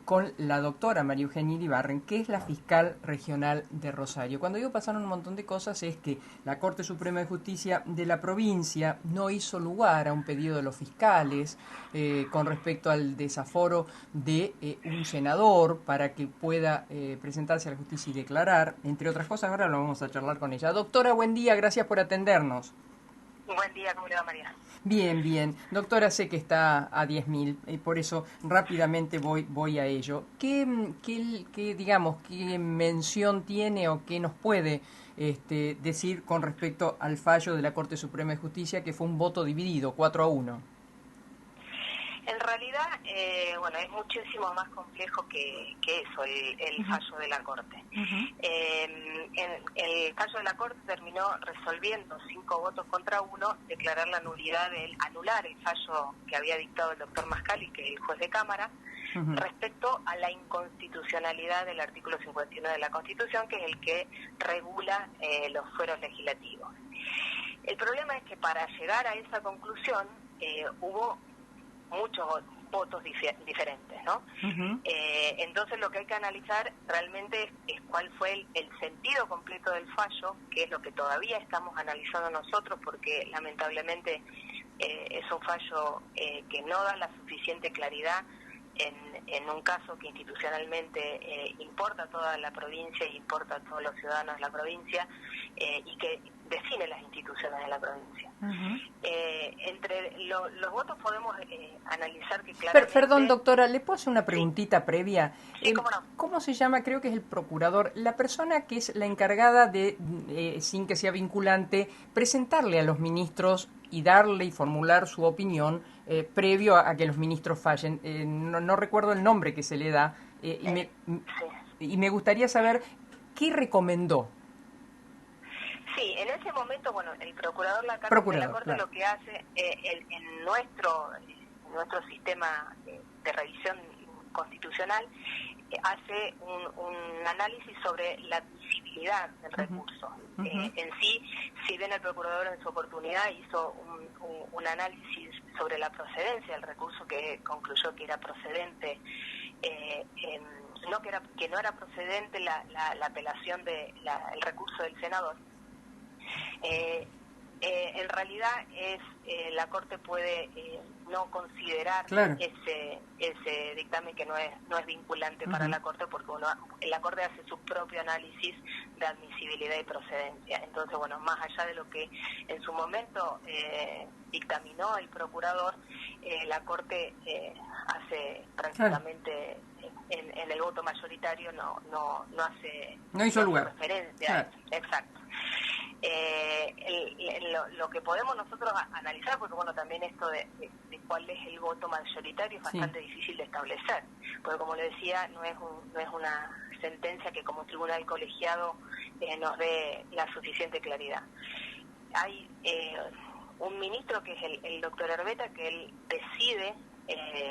con la doctora María Eugenia Iribarren, que es la fiscal regional de Rosario. Cuando digo pasaron un montón de cosas es que la Corte Suprema de Justicia de la provincia no hizo lugar a un pedido de los fiscales con respecto al desaforo de un senador para que pueda presentarse a la justicia y declarar, entre otras cosas. Ahora lo vamos a charlar con ella. Doctora, buen día, gracias por atendernos. Buen día, ¿cómo le va, María? Bien, bien. Doctora, sé que está a 10.000 y por eso rápidamente voy a ello. Digamos, qué mención tiene o qué nos puede decir con respecto al fallo de la Corte Suprema de Justicia, que fue un voto dividido, 4-1? En realidad, bueno, es muchísimo más complejo que eso, el fallo de la Corte. El fallo de la Corte terminó resolviendo 5 votos contra 1, declarar la nulidad anular el fallo que había dictado el doctor Mascali, que es el juez de Cámara, respecto a la inconstitucionalidad del artículo 51 de la Constitución, que es el que regula los fueros legislativos. El problema es que para llegar a esa conclusión hubo muchos votos diferentes, ¿no? Entonces lo que hay que analizar realmente es cuál fue el sentido completo del fallo, que es lo que todavía estamos analizando nosotros, porque lamentablemente es un fallo que no da la suficiente claridad en un caso que institucionalmente importa a toda la provincia y importa a todos los ciudadanos de la provincia y que define las instituciones de la provincia. Entre los votos podemos analizar que claramente... Perdón, doctora, ¿le puedo hacer una preguntita previa? Sí, cómo no. ¿Cómo se llama? Creo que es el procurador, la persona que es la encargada de, sin que sea vinculante, presentarle a los ministros y darle y formular su opinión previo a que los ministros fallen. No recuerdo el nombre que se le da y me gustaría saber qué recomendó. Sí, en ese momento, bueno, el procurador de la Corte claro, lo que hace en nuestro sistema de revisión constitucional hace un análisis sobre la admisibilidad del recurso. En sí, si bien el procurador en su oportunidad hizo un análisis sobre la procedencia del recurso, que concluyó que era procedente, que no era procedente la apelación el recurso del senador. En realidad la Corte puede no considerar ese dictamen, que no es vinculante para la Corte, porque la Corte hace su propio análisis de admisibilidad y procedencia. Entonces, bueno, más allá de lo que en su momento dictaminó el procurador, la Corte hace prácticamente en el voto mayoritario no hizo lugar referencia a eso. Exacto. Lo que podemos nosotros analizar, porque bueno, también esto de cuál es el voto mayoritario es bastante difícil de establecer, porque como le decía, no es una sentencia que como tribunal colegiado nos dé la suficiente claridad. Hay un ministro que es el doctor Herbeta, que él decide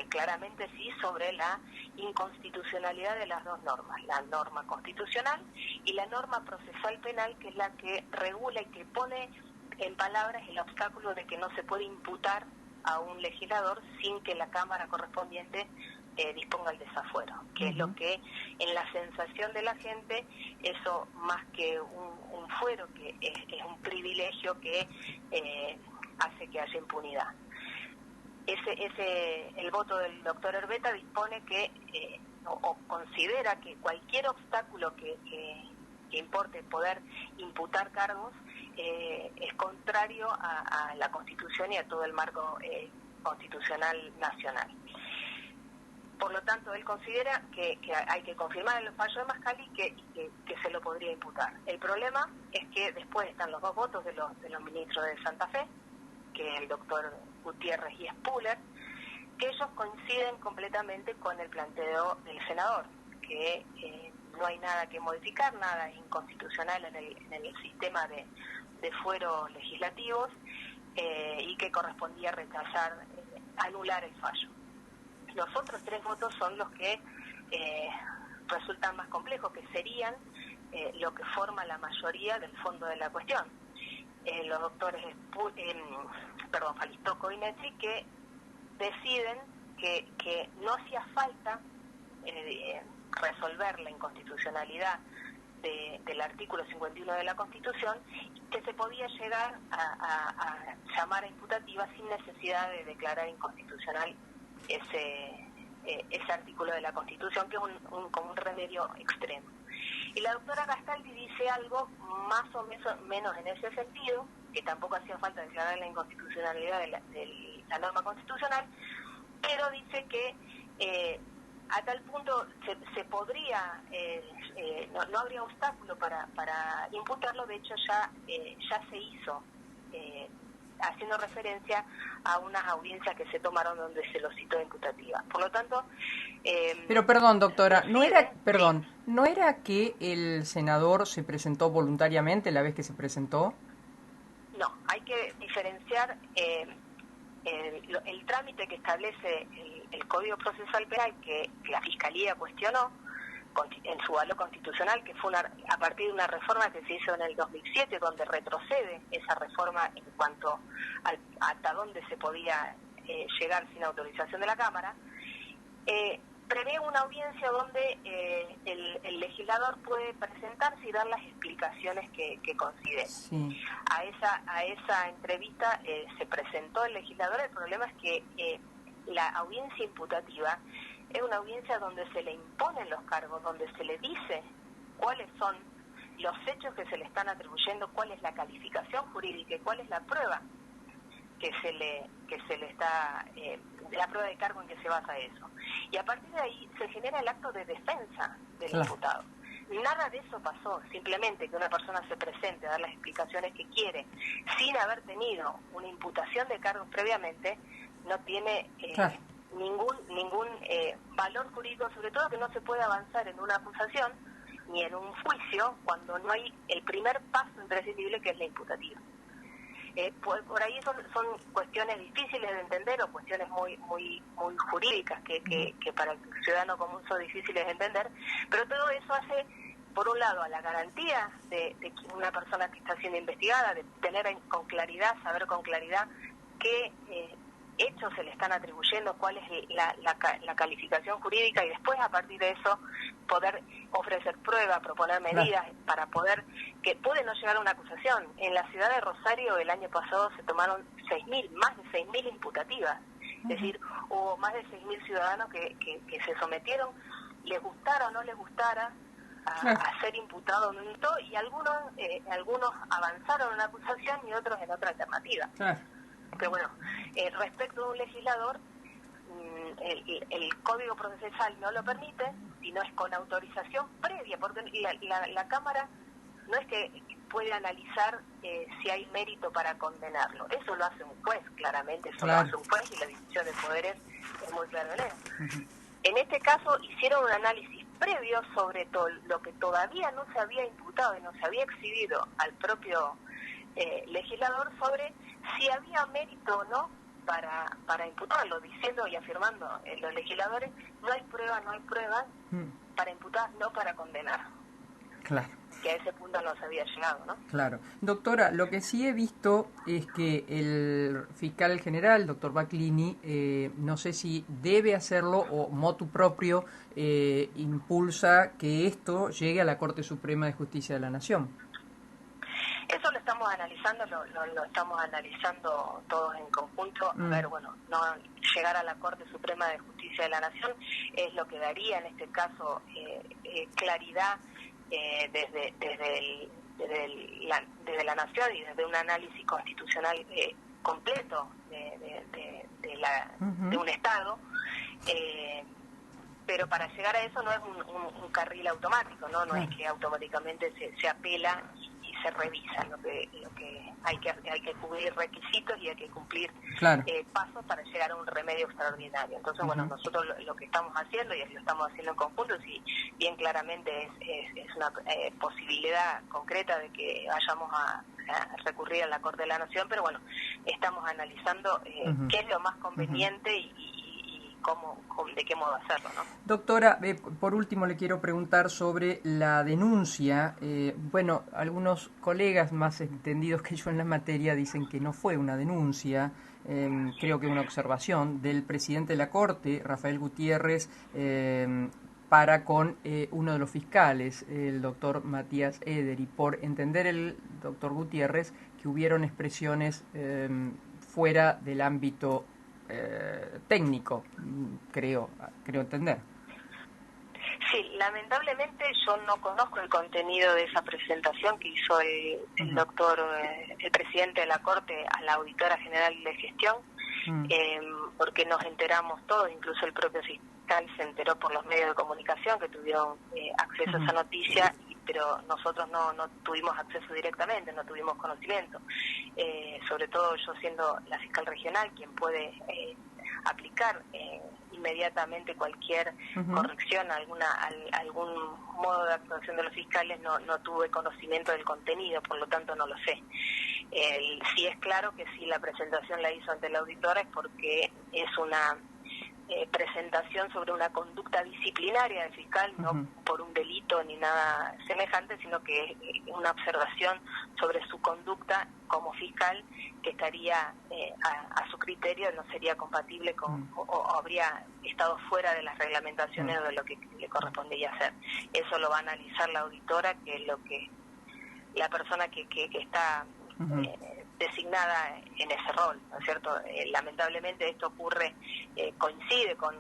claramente sí sobre la inconstitucionalidad de las dos normas, la norma constitucional y la norma procesal penal, que es la que regula y que pone en palabras el obstáculo de que no se puede imputar a un legislador sin que la Cámara correspondiente disponga el desafuero, que es lo que en la sensación de la gente, eso más que un fuero, que es un privilegio que hace que haya impunidad. El voto del doctor Herbeta dispone que o considera que cualquier obstáculo que importe poder imputar cargos es contrario a la Constitución y a todo el marco constitucional nacional. Por lo tanto, él considera que hay que confirmar el fallo de Mascali que se lo podría imputar. El problema es que después están los dos votos de los ministros de Santa Fe, que es el doctor Gutiérrez y Spuller, que ellos coinciden completamente con el planteo del senador, que no hay nada que modificar, nada inconstitucional en el sistema de fueros legislativos y que correspondía rechazar, anular el fallo. Los otros 3 votos son los que resultan más complejos, que serían lo que forma la mayoría del fondo de la cuestión. Los doctores Falistoco y Netri, que deciden que no hacía falta resolver la inconstitucionalidad del artículo 51 de la Constitución, que se podía llegar a llamar a imputativa sin necesidad de declarar inconstitucional ese artículo de la Constitución, que es como un remedio extremo. Y la doctora Castaldi dice algo más o menos en ese sentido, que tampoco hacía falta declarar la inconstitucionalidad de la norma constitucional, pero dice que a tal punto se podría, no habría obstáculo para imputarlo. De hecho ya se hizo, haciendo referencia a unas audiencias que se tomaron donde se lo citó de imputativa. Por lo tanto... Pero perdón, doctora, ¿no era que el senador se presentó voluntariamente la vez que se presentó? No, hay que diferenciar el trámite que establece el Código Procesal Penal, que la Fiscalía cuestionó en su valor constitucional, que fue a partir de una reforma que se hizo en el 2007, donde retrocede esa reforma en cuanto hasta dónde se podía llegar sin autorización de la Cámara. Prevé una audiencia donde el legislador puede presentarse y dar las explicaciones que considere. Sí. A esa entrevista se presentó el legislador. El problema es que la audiencia imputativa es una audiencia donde se le imponen los cargos, donde se le dice cuáles son los hechos que se le están atribuyendo, cuál es la calificación jurídica y cuál es la prueba que se le está, la prueba de cargo en que se basa eso. Y a partir de ahí se genera el acto de defensa del imputado. Nada de eso pasó, simplemente que una persona se presente a dar las explicaciones que quiere sin haber tenido una imputación de cargos previamente, no tiene ningún valor jurídico, sobre todo que no se puede avanzar en una acusación ni en un juicio cuando no hay el primer paso imprescindible, que es la imputativa. Por ahí son cuestiones difíciles de entender, o cuestiones muy jurídicas que para el ciudadano común son difíciles de entender, pero todo eso hace, por un lado, a la garantía de una persona que está siendo investigada, de tener saber con claridad qué hechos se le están atribuyendo, cuál es la calificación jurídica, y después, a partir de eso, poder ofrecer pruebas, proponer medidas para poder, que puede no llegar a una acusación. En la ciudad de Rosario el año pasado se tomaron más de 6.000 imputativas, es decir, hubo más de 6.000 ciudadanos que se sometieron, les gustara o no les gustara, a ser imputados en un hito, y algunos avanzaron en una acusación y otros en otra alternativa. Pero bueno, respecto de un legislador, el Código Procesal no lo permite, sino es con autorización previa, porque la Cámara no es que puede analizar si hay mérito para condenarlo. Eso lo hace un juez, claramente, lo hace un juez, y la división de poderes es muy clara en eso. En este caso hicieron un análisis previo sobre todo lo que todavía no se había imputado y no se había exhibido al propio legislador, sobre si había mérito o no para imputarlo, diciendo y afirmando los legisladores: no hay pruebas para imputar, no para condenar. Claro. Que a ese punto no se había llegado, ¿no? Claro. Doctora, lo que sí he visto es que el fiscal general, doctor Baclini, no sé si debe hacerlo o motu proprio impulsa que esto llegue a la Corte Suprema de Justicia de la Nación. Eso lo estamos analizando, lo estamos analizando todos en conjunto. A ver, bueno, no llegar a la Corte Suprema de Justicia de la Nación es lo que daría en este caso claridad desde la Nación, y desde un análisis constitucional completo de un Estado. Pero para llegar a eso no es un carril automático, no es que automáticamente se apela y se revisa. Lo que hay que cubrir requisitos y hay que cumplir pasos para llegar a un remedio extraordinario. Entonces, bueno, nosotros lo que estamos haciendo, y lo estamos haciendo en conjunto, sí, bien claramente es una posibilidad concreta de que vayamos a recurrir a la Corte de la Nación, pero bueno, estamos analizando qué es lo más conveniente y de qué modo hacerlo, ¿no? Doctora, por último le quiero preguntar sobre la denuncia. Bueno, algunos colegas más entendidos que yo en la materia dicen que no fue una denuncia, creo que una observación del presidente de la Corte, Rafael Gutiérrez, para con uno de los fiscales, el doctor Matías Eder, y por entender el doctor Gutiérrez que hubieron expresiones fuera del ámbito técnico, creo entender. Sí, lamentablemente yo no conozco el contenido de esa presentación que hizo el doctor, el presidente de la Corte a la Auditora General de Gestión, porque nos enteramos todos, incluso el propio fiscal se enteró por los medios de comunicación que tuvieron acceso a esa noticia, pero nosotros no tuvimos acceso directamente, no tuvimos conocimiento. Sobre todo yo siendo la fiscal regional, quien puede aplicar inmediatamente cualquier corrección, algún modo de actuación de los fiscales, no tuve conocimiento del contenido, por lo tanto no lo sé. Sí es claro que si la presentación la hizo ante la auditora es porque es una presentación sobre una conducta disciplinaria del fiscal, no por un delito ni nada semejante, sino que es una observación sobre su conducta como fiscal que estaría a su criterio, no sería compatible con o habría estado fuera de las reglamentaciones o de lo que le correspondería hacer. Eso lo va a analizar la auditora, que es lo que la persona que está designada en ese rol, ¿no es cierto? Lamentablemente esto ocurre, coincide con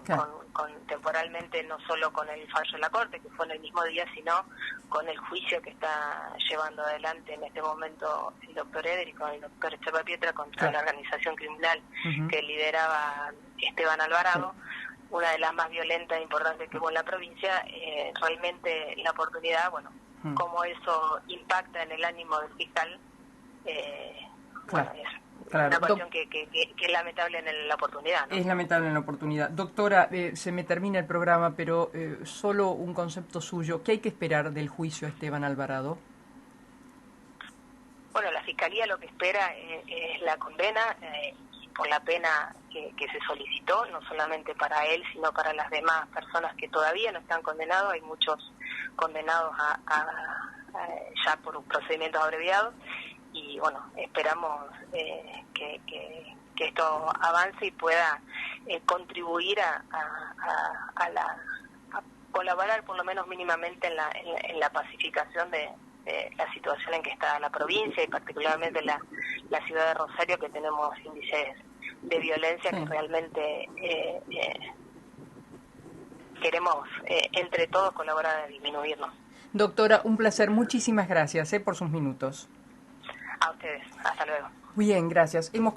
temporalmente no solo con el fallo de la Corte, que fue en el mismo día, sino con el juicio que está llevando adelante en este momento el doctor Eder y con el doctor Echeva Pietra contra la organización criminal que lideraba Esteban Alvarado, una de las más violentas e importantes que hubo en la provincia. Realmente la oportunidad, cómo eso impacta en el ánimo del fiscal, es una cuestión que es lamentable en la oportunidad, ¿no? Es lamentable en la oportunidad. Doctora, se me termina el programa, pero solo un concepto suyo. ¿Qué hay que esperar del juicio a Esteban Alvarado? Bueno, la Fiscalía lo que espera es la condena por la pena que se solicitó, no solamente para él, sino para las demás personas que todavía no están condenados. Hay muchos condenados ya por procedimientos abreviados. Y esperamos que esto avance y pueda contribuir a colaborar por lo menos mínimamente en la pacificación de la situación en que está la provincia y particularmente la ciudad de Rosario, que tenemos índices de violencia que realmente queremos entre todos colaborar a disminuirlos. Doctora, un placer. Muchísimas gracias por sus minutos. A ustedes. Hasta luego. Bien, gracias. Hemos